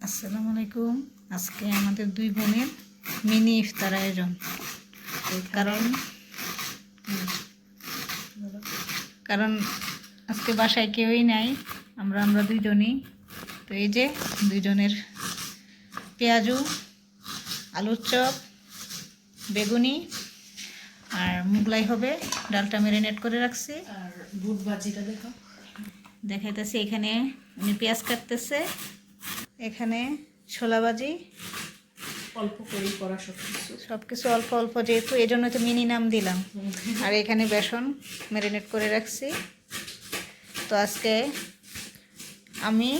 আসসালামু আলাইকুম। আজকে আমাদের দুই বোনের মিনি ইফতার আয়োজন। কারণ কারণ আজকে বাসায় কেউই নাই, আমরা দুইজনই। তো এই যে দুইজনের পেঁয়াজু, আলুর চপ, বেগুনি আর মুগলাই হবে। ডালটা ম্যারিনেট করে রাখছি। আর বুট ভাজিটা দেখাইতেছি। এখানে উনি পেঁয়াজ কাটতেছে, এখানে ছোলা ভাজি, অল্প করেই করা সব কিছু অল্প অল্প, যেহেতু এই জন্য তো মিনি নাম দিলাম। আর এখানে বেসন ম্যারিনেট করে রাখছি। তো আজকে আমি,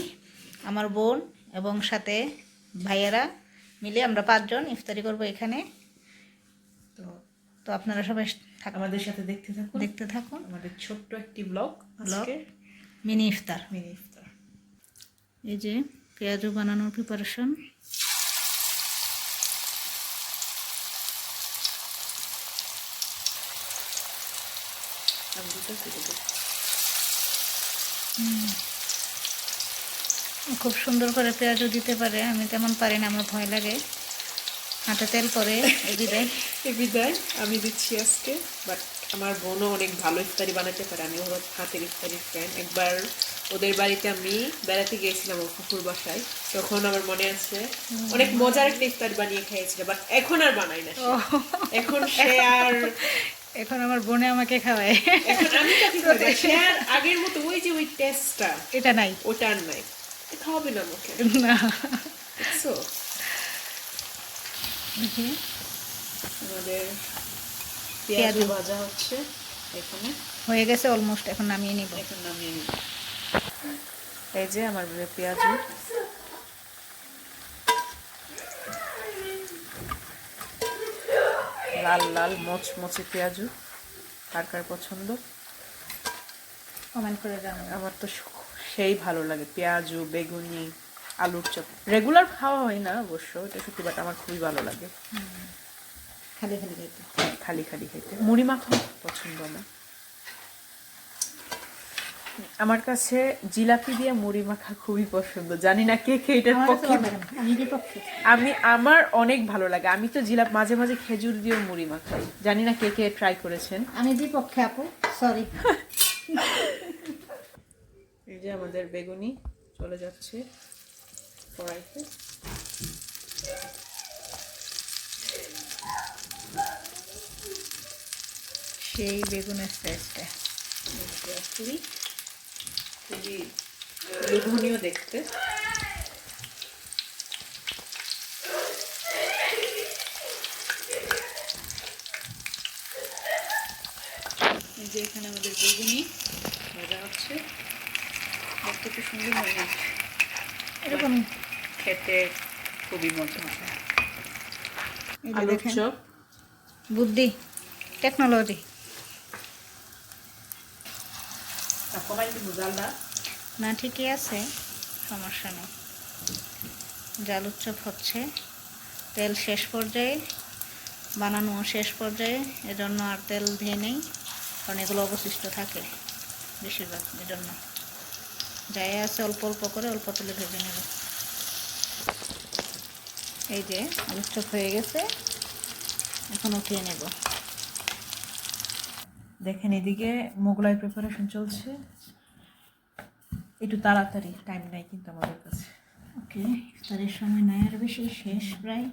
আমার বোন এবং সাথে ভাইয়েরা মিলে আমরা 5 জন ইফতারি করব এখানে। তো আপনারা সবাই আমাদের সাথে দেখতে থাকুন আমাদের ছোট্ট একটি ব্লগ মিনি ইফতার। এই যে পেঁয়াজু বানানোর প্রিপারেশন। খুব সুন্দর করে পেঁয়াজও দিতে পারে, আমি তেমন পারি না, আমার ভয় লাগে, হাতে তেল পরে। এই বিদায় আমি দিচ্ছি আজকে। বাট আমার বোনও অনেক ভালো ইফতারি বানাতে পারে, আমি ওর হাতের ইফতারির ফ্যান। একবার ওদের বাড়িতে আমি বেড়াতে গিয়েছিলাম, ওর ফুফুর বাসায়, তখন আমার মনে আছে অনেক মজার একটা ইফতারি বানিয়ে খেয়েছিল। বাট এখন আর বানাই না, এখন সে আর এখন আমার বোনে আমাকে খাওয়ায়। এখন আমি তাকে খাওয়াই, সে আর আগের মতো ওই যে ওই টেস্টটা এটা নাই, ওটা আর নাই। খাওয়াবে না আমাকে না। সো আমাদের পেঁয়াজ ভাজা হচ্ছে, এখানে হয়ে গেছে অলমোস্ট। এখন নামিয়ে নিব। এই যে আমার পেঁয়াজ লাল লাল মচমচে পেঁয়াজু। কার কার পছন্দ কমেন্ট করে জানাবেন। আমার তো সেই ভালো লাগে পেঁয়াজু, বেগুনি, আলুর চপ। রেগুলার খাওয়া হয় না অবশ্য, এটা সত্যি, বাট আমার খুবই ভালো লাগে খালি খালি খাইতে। খালি খালি খেতে। মুড়ি মাখা পছন্দ আমার কাছে জিলাপি দিয়ে মুড়ি মাখা খুবই পছন্দ। জানি না কে কে এটার পক্ষে। আমি আমার অনেক ভালো লাগে। আমি তো জিলাপি মাঝে মাঝে খেজুর দিয়েও মুড়ি মাখাই। জানি না কে কে ট্রাই করেছেন। আমি বিপক্ষে আপু, সরি। এই যে আমাদের বেগুনি চলে যাচ্ছে কড়াইতে। সেই বেগুনের সাইজটা খুবই লোভনীয় দেখতে। এই যে এখানে আমাদের বেগুনি ভাজা হচ্ছে, দেখতে খুব সুন্দর হয়ে এরকম খেতে খুবই মজা হয়। আলুর চপ, বুদ্ধি, টেকনোলজি। না ঠিকই আছে, সমস্যা নেই। আলুর চপ হচ্ছে, তেল শেষ পর্যায়ে, বানানো শেষ পর্যায়ে, এজন্য আর তেল দিয়ে নেই, কারণ এগুলো অবশিষ্ট থাকে বেশিরভাগ, এজন্য যাই আছে অল্প অল্প করে অল্প তেলে ভেজে নেব। এই যে আলুর চপ হয়ে গেছে, এখন উঠিয়ে নেব। দেখেন এদিকে মোগলাই প্রিপারেশন চলছে, একটু তাড়াতাড়ি, টাইম নাই কিন্তু আমাদের কাছে। ওকে, ইফতারের সময় নাই আর বেশি, শেষ প্রায়,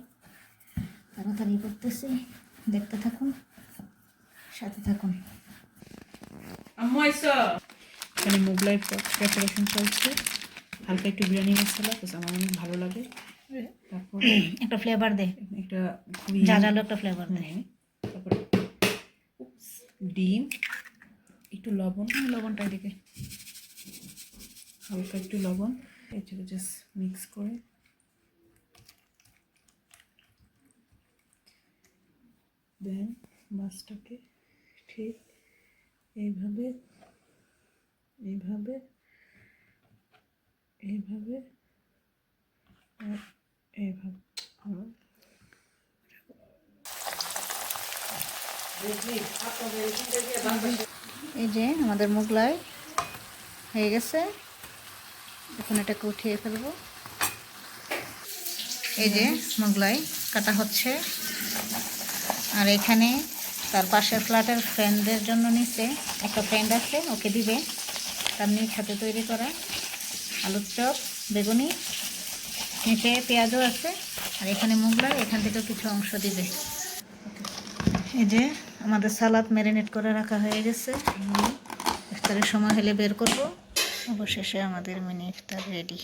তাড়াতাড়ি করতেছি। দেখতে থাকুন, সাথে থাকুন। এখানে মোগলাই প্রিপারেশন চলছে, হালকা একটু বিরিয়ানি মশলা, আমার অনেক ভালো লাগে। তারপর একটা ফ্লেভার দে, একটা খুবই ঝাঁঝালো একটা ফ্লেভার দে। তারপর ডিম, একটু লবণ, লবণটা এদিকে হালকা একটু লবণ, এটাকে জাস্ট মিক্স করে দেন মাছটাকে ঠিক এইভাবে এইভাবে এইভাবে আর এইভাবে। এই যে আমাদের মোগলাই হয়ে গেছে, এখন এটাকে উঠিয়ে ফেলবো। এই যে মোগলাই কাটা হচ্ছে। আর এখানে তার পাশের ফ্ল্যাটের ফ্রেন্ডদের জন্য নিচে একটা ফ্রেন্ড আছে, ওকে দিবে। তার নিজ হাতে তৈরি করা আলুর চপ, বেগুনি, নিচে পেঁয়াজও আছে। আর এখানে মোগলাই, এখান থেকেও কিছু অংশ দিবে। এই যে আমাদের সালাদ ম্যারিনেট করে রাখা হয়ে গেছে, ইফতারের সময় হলে বের করব। অবশেষে আমাদের মিনি ইফতার রেডি।